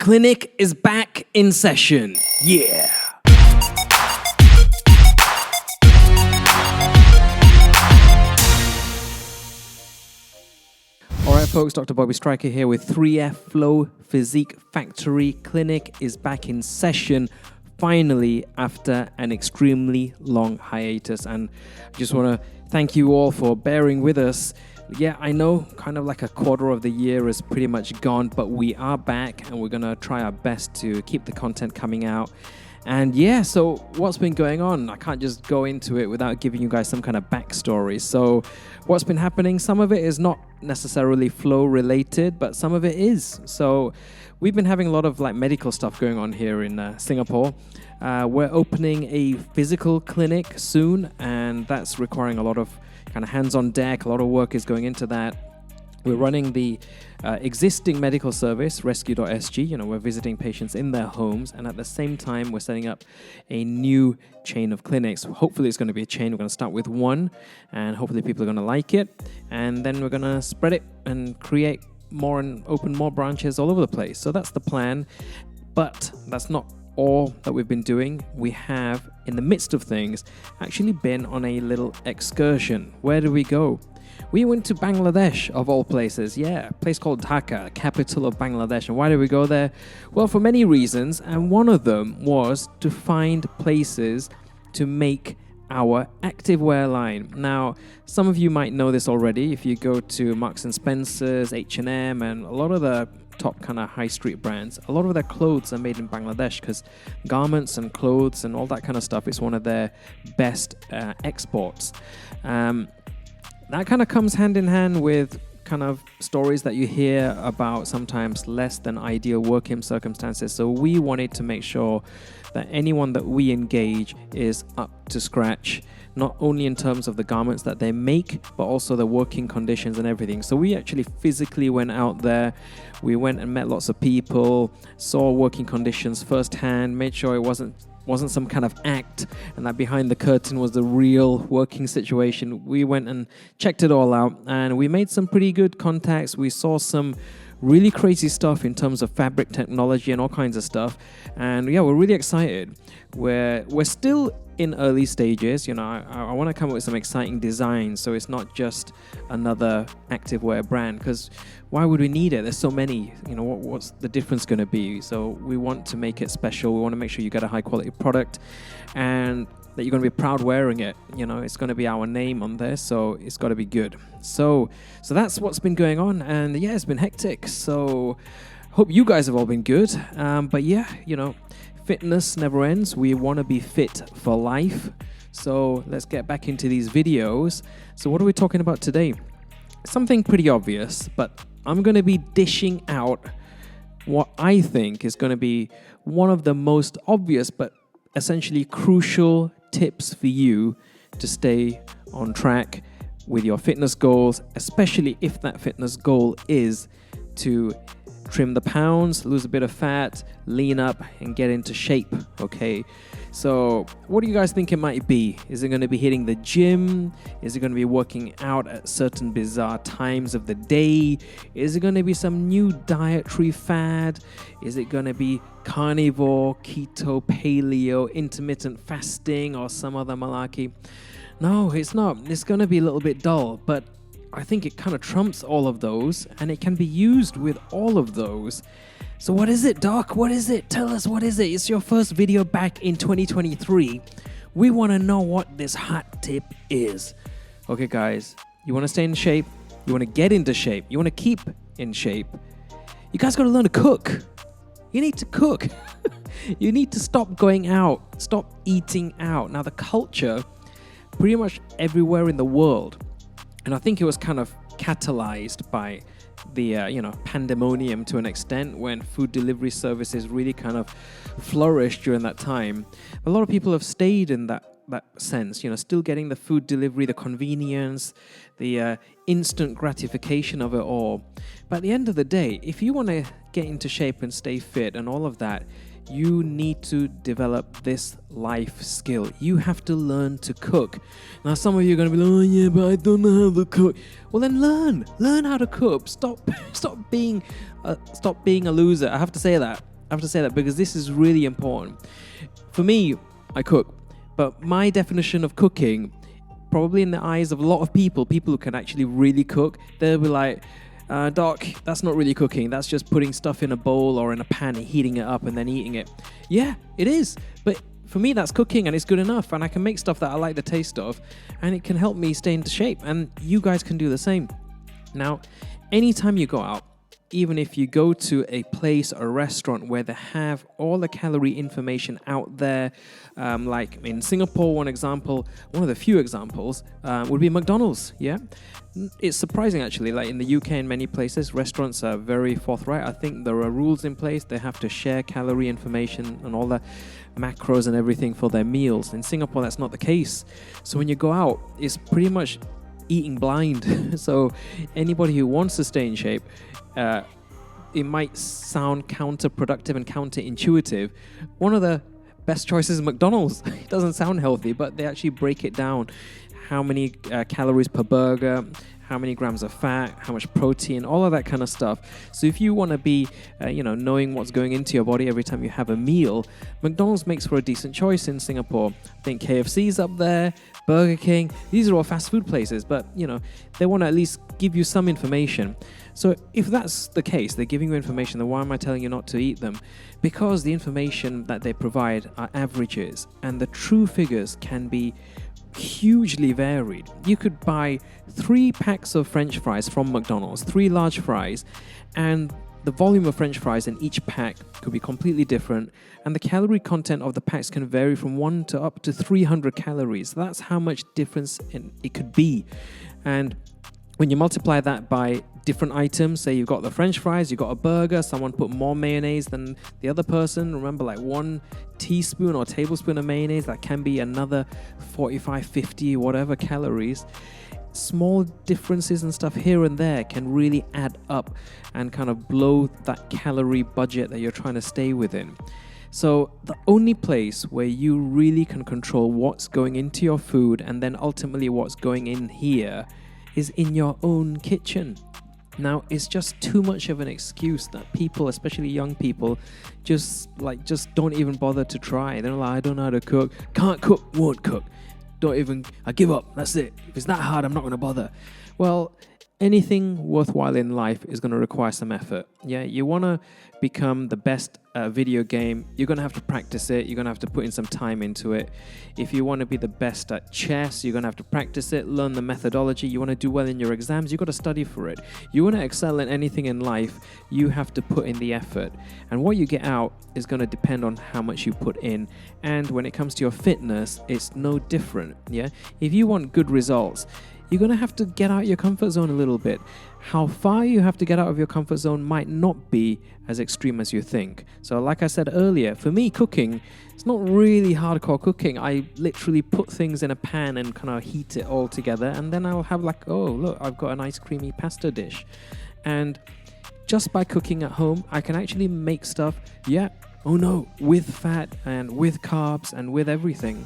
clinic is back in session. Yeah. Alright folks, Dr. Bobby Striker here with 3F Flow Physique Factory. Clinic is back in session finally after an extremely long hiatus, and I just want to thank you all for bearing with us. Yeah, I know kind of like a quarter of the year is pretty much gone, but we are back and we're going to try our best to keep the content coming out. And yeah, so what's been going on? I can't just go into it without giving you guys some kind of backstory. So what's been happening? Some of it is not necessarily flow related, but some of it is. So we've been having a lot of like medical stuff going on here in Singapore. We're opening a physical clinic soon, and that's requiring a lot of kind of hands on deck. A lot of work is going into that. We're running the existing medical service, rescue.sg. We're visiting patients in their homes, and at the same time, we're setting up a new chain of clinics. Hopefully, it's going to be a chain. We're going to start with one, and hopefully, people are going to like it. And then we're going to spread it and create more and open more branches all over the place. So that's the plan. But that's not all that we've been doing. We have, in the midst of things, actually been on a little excursion. Where do we go? We went to Bangladesh, of all places. Yeah, a place called Dhaka, capital of Bangladesh. And why did we go there? Well, for many reasons, and one of them was to find places to make our activewear line. Now, some of you might know this already. If you go to Marks and Spencer's, H&M, and a lot of the top kind of high street brands, a lot of their clothes are made in Bangladesh, because garments and clothes and all that kind of stuff is one of their best exports. That kind of comes hand in hand with kind of stories that you hear about sometimes less than ideal working circumstances. So we wanted to make sure that anyone that we engage is up to scratch, not only in terms of the garments that they make, but also the working conditions and everything. So we actually physically went out there. We went and met lots of people, saw working conditions firsthand, made sure it wasn't some kind of act, and that behind the curtain was the real working situation. We went and checked it all out, and we made some pretty good contacts. We saw some really crazy stuff in terms of fabric technology and all kinds of stuff. And yeah, we're really excited. We're still in early stages. I want to come up with some exciting designs, so it's not just another activewear brand, because why would we need it? There's so many. What's the difference going to be? So we want to make it special. We want to make sure you get a high quality product and that you're going to be proud wearing it. It's going to be our name on there, so it's got to be good. So that's what's been going on, and yeah, it's been hectic. So hope you guys have all been good. But yeah, fitness never ends. We want to be fit for life. So let's get back into these videos. So what are we talking about today? Something pretty obvious, but I'm going to be dishing out what I think is going to be one of the most obvious but essentially crucial tips for you to stay on track with your fitness goals, especially if that fitness goal is to trim the pounds, lose a bit of fat, lean up, and get into shape, okay? So what do you guys think it might be? Is it going to be hitting the gym? Is it going to be working out at certain bizarre times of the day? Is it going to be some new dietary fad? Is it going to be carnivore, keto, paleo, intermittent fasting, or some other malarkey? No, it's not. It's going to be a little bit dull, but I think it kind of trumps all of those, and it can be used with all of those. So what is it, Doc? What is it? Tell us, what is it? It's your first video back in 2023. We want to know what this hot tip is. Okay, guys, you want to stay in shape? You want to get into shape? You want to keep in shape? You guys got to learn to cook. You need to cook. You need to stop going out. Stop eating out. Now, the culture, pretty much everywhere in the world, and I think it was kind of catalyzed by the pandemonium to an extent, when food delivery services really kind of flourished during that time. A lot of people have stayed in that sense, still getting the food delivery, the convenience, the instant gratification of it all. But at the end of the day, if you want to get into shape and stay fit and all of that, you need to develop this life skill. You have to learn to cook. Now, some of you are going to be like, oh yeah, but I don't know how to cook. Well, then learn how to cook. Stop being a loser. I have to say that. have to say that because this is really important. For me, I cook, but my definition of cooking, probably in the eyes of a lot of people who can actually really cook, they'll be like, Doc, that's not really cooking. That's just putting stuff in a bowl or in a pan and heating it up and then eating it. Yeah, it is. But for me, that's cooking and it's good enough. And I can make stuff that I like the taste of and it can help me stay into shape. And you guys can do the same. Now, anytime you go out, even if you go to a place or a restaurant where they have all the calorie information out there, like in Singapore, one of the few examples would be McDonald's. Yeah, it's surprising actually. Like in the UK and many places, restaurants are very forthright. I think there are rules in place. They have to share calorie information and all the macros and everything for their meals. In Singapore, that's not the case. So when you go out, it's pretty much eating blind. So anybody who wants to stay in shape, it might sound counterproductive and counterintuitive. One of the best choices is McDonald's. It doesn't sound healthy, but they actually break it down. How many calories per burger, how many grams of fat, how much protein, all of that kind of stuff. So if you want to be, knowing what's going into your body every time you have a meal, McDonald's makes for a decent choice in Singapore. I think KFC's up there, Burger King. These are all fast food places, but, they want to at least give you some information. So if that's the case, they're giving you information, then why am I telling you not to eat them? Because the information that they provide are averages, and the true figures can be hugely varied. You could buy 3 packs of French fries from McDonald's, 3 large fries, and the volume of French fries in each pack could be completely different, and the calorie content of the packs can vary from 1 to up to 300 calories. That's how much difference it could be. And when you multiply that by different items, say you've got the French fries, you've got a burger, someone put more mayonnaise than the other person. Remember, like 1 teaspoon or tablespoon of mayonnaise, that can be another 45, 50, whatever calories. Small differences and stuff here and there can really add up and kind of blow that calorie budget that you're trying to stay within. So the only place where you really can control what's going into your food and then ultimately what's going in here is in your own kitchen. Now, it's just too much of an excuse that people, especially young people, just don't even bother to try. They're like, I don't know how to cook. Can't cook, won't cook. I give up. That's it. If it's that hard, I'm not going to bother. Well, anything worthwhile in life is going to require some effort. Yeah, you want to become the best video game, you're going to have to practice it. You're going to have to put in some time into it. If you want to be the best at chess, you're going to have to practice it, learn the methodology. You want to do well in your exams, you've got to study for it. You want to excel in anything in life, you have to put in the effort. And what you get out is going to depend on how much you put in. And when it comes to your fitness, it's no different. Yeah, if you want good results, you're going to have to get out of your comfort zone a little bit. How far you have to get out of your comfort zone might not be as extreme as you think. So like I said earlier, for me, cooking, it's not really hardcore cooking. I literally put things in a pan and kind of heat it all together, and then I'll have like, oh, look, I've got a nice creamy pasta dish. And just by cooking at home, I can actually make stuff, with fat and with carbs and with everything.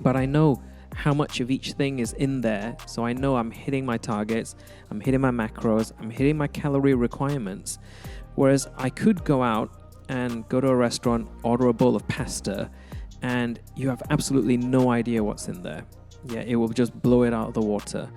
But I know how much of each thing is in there, so I know I'm hitting my targets, I'm hitting my macros, I'm hitting my calorie requirements. Whereas I could go out and go to a restaurant, order a bowl of pasta, and you have absolutely no idea what's in there. Yeah, it will just blow it out of the water.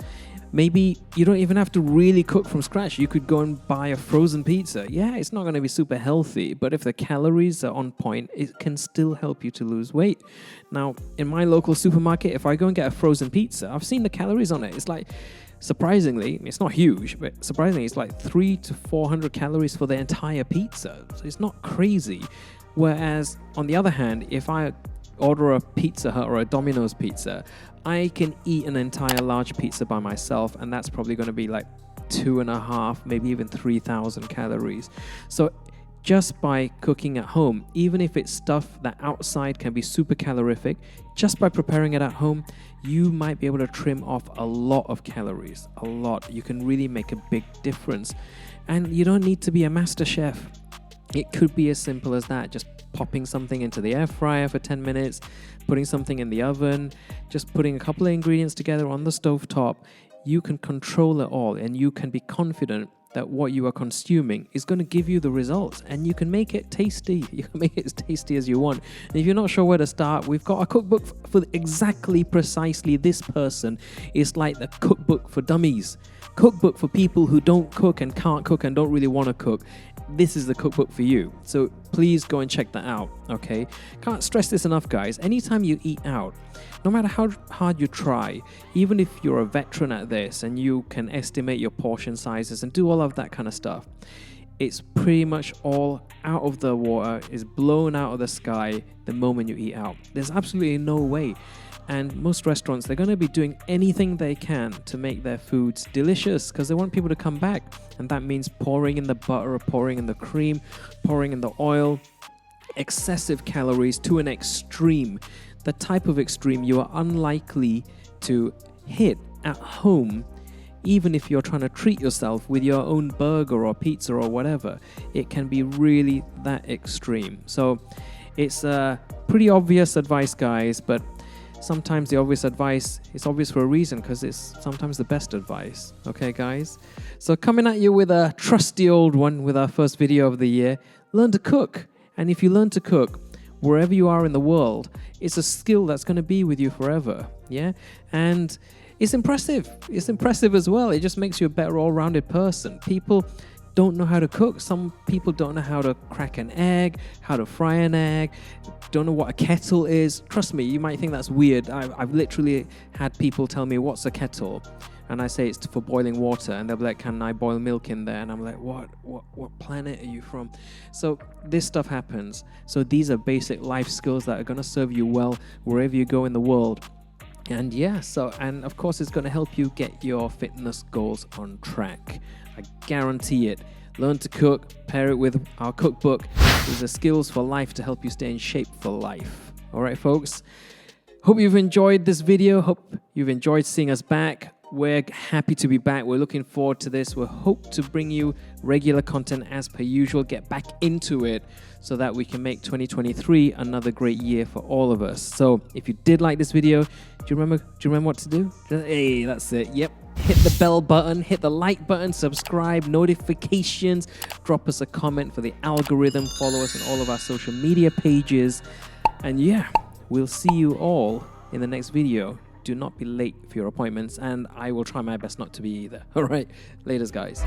Maybe you don't even have to really cook from scratch. You could go and buy a frozen pizza. Yeah, it's not going to be super healthy, but if the calories are on point, it can still help you to lose weight. Now, in my local supermarket, if I go and get a frozen pizza, I've seen the calories on it. It's like, surprisingly, it's not huge, but surprisingly, it's like 300 to 400 calories for the entire pizza. So it's not crazy. Whereas, on the other hand, if I order a Pizza Hut or a Domino's pizza, I can eat an entire large pizza by myself, and that's probably going to be like 2.5, maybe even 3,000 calories. So just by cooking at home, even if it's stuff that outside can be super calorific, just by preparing it at home, you might be able to trim off a lot of calories, a lot. You can really make a big difference. And you don't need to be a master chef. It could be as simple as that, just popping something into the air fryer for 10 minutes, putting something in the oven, just putting a couple of ingredients together on the stove top. You can control it all, and you can be confident that what you are consuming is going to give you the results, and you can make it tasty. You can make it as tasty as you want. And if you're not sure where to start, we've got a cookbook for exactly precisely this person. It's like the cookbook for dummies. Cookbook for people who don't cook and can't cook and don't really want to cook. This is the cookbook for you. So please go and check that out, okay? Can't stress this enough, guys. Anytime you eat out, no matter how hard you try, even if you're a veteran at this and you can estimate your portion sizes and do all of that kind of stuff, it's pretty much all out of the water, is blown out of the sky the moment you eat out. There's absolutely no way. And most restaurants, they're going to be doing anything they can to make their foods delicious because they want people to come back. And that means pouring in the butter, pouring in the cream, pouring in the oil, excessive calories to an extreme. The type of extreme you are unlikely to hit at home, even if you're trying to treat yourself with your own burger or pizza or whatever. It can be really that extreme. So it's pretty obvious advice, guys, but sometimes the obvious advice is obvious for a reason because it's sometimes the best advice. Okay, guys? So coming at you with a trusty old one with our first video of the year, learn to cook. And if you learn to cook, wherever you are in the world, it's a skill that's going to be with you forever. Yeah? And it's impressive. It's impressive as well. It just makes you a better all-rounded person. People don't know how to cook. Some people don't know how to crack an egg, how to fry an egg, don't know what a kettle is. Trust me, you might think that's weird. I've literally had people tell me, what's a kettle? And I say it's for boiling water, and they'll be like, can I boil milk in there? And I'm like, what planet are you from? So this stuff happens. So these are basic life skills that are going to serve you well wherever you go in the world. And yeah, and of course it's going to help you get your fitness goals on track. I guarantee it. Learn to cook, pair it with our cookbook. These are skills for life to help you stay in shape for life. All right, folks. Hope you've enjoyed this video. Hope you've enjoyed seeing us back. We're happy to be back. We're looking forward to this. We hope to bring you regular content as per usual. Get back into it so that we can make 2023 another great year for all of us. So if you did like this video, do you remember what to do? Hey, that's it. Yep. Hit the bell button, hit the like button, subscribe, notifications, drop us a comment for the algorithm, follow us on all of our social media pages. And yeah, we'll see you all in the next video. Do not be late for your appointments, and I will try my best not to be either. All right, laters, guys.